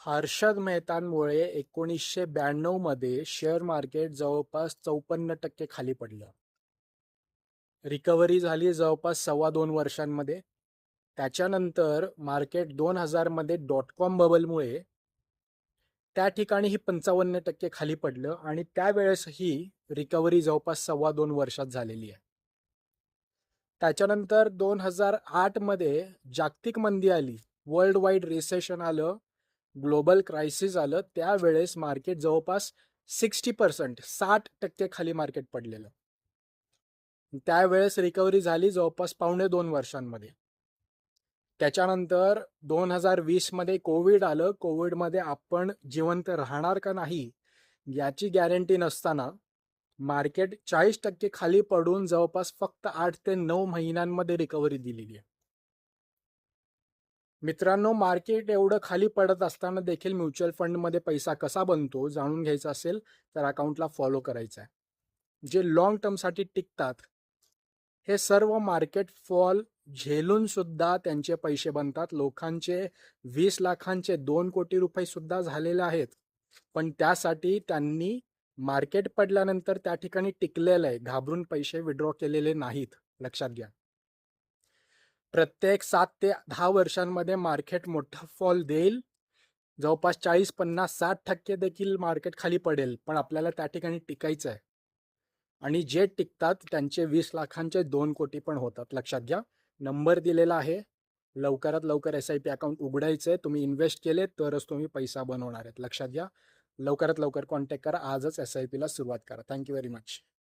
हर्षद मेहतांमुळे 1992 मध्ये share market जवळपास 54% खाली पडलं. रिकव्हरी झाली जवळपास 2.25 वर्षांमध्ये. त्याच्यानंतर मार्केट 2000 मध्ये .com बबलमुळे त्या ठिकाणीही 55% खाली पडलं आणि त्यावेळेसही रिकव्हरी जवळपास 2.25 वर्षात झालेली आहे. त्याच्यानंतर 2008 मध्ये जागतिक मंदी आली, वर्ल्ड वाईड रिसेशन आलं, ग्लोबल क्रायसिस आलं. त्यावेळेस मार्केट जवळपास 60% खाली मार्केट पडलेलं. त्यावेळेस रिकव्हरी झाली जवळपास 1.25 वर्षांमध्ये. त्याच्यानंतर 2020 मध्ये कोविड आलं. कोविडमध्ये आपण जिवंत राहणार का नाही याची गॅरंटी नसताना मार्केट 40% खाली पडून जवळपास फक्त 8 ते 9 महिन्यांमध्ये रिकव्हरी दिलेली आहे. मित्रांनो, मार्केट एवढं खाली पडत असताना देखील म्युच्युअल फंडमध्ये पैसा कसा बनतो जाणून घ्यायचा असेल तर अकाउंटला फॉलो करायचं आहे. जे लॉंग टर्मसाठी टिकतात हे सर्व मार्केट फॉल झेलून सुद्धा त्यांचे पैसे बनतात. लोकांचे 20 लाखांचे 2 कोटी रुपये सुद्धा झालेले आहेत, पण त्यासाठी त्यांनी मार्केट पडल्यानंतर त्या ठिकाणी टिकलेलं आहे, घाबरून पैसे विड्रॉ केलेले नाहीत. लक्षात घ्या, प्रत्येक 7 ते 10 वर्षांमध्ये मार्केट मोठा फॉल देईल. जवळपास 40, 50, 60% देखील मार्केट खाली पडेल, पण आपल्याला त्या ठिकाणी टिकायचं आहे. आणि जे टिकतात त्यांचे 20 लाखांचे 2 कोटी पण होतात. लक्षात घ्या, नंबर दिलेला आहे. लवकरात लवकर SIP अकाउंट उघडायचं आहे. तुम्ही इन्व्हेस्ट केले तरच तुम्ही पैसा बनवणार आहेत. लक्षात घ्या, लवकरात लवकर कॉन्टॅक्ट करा. आजच SIP ला सुरुवात करा. Thank you very much.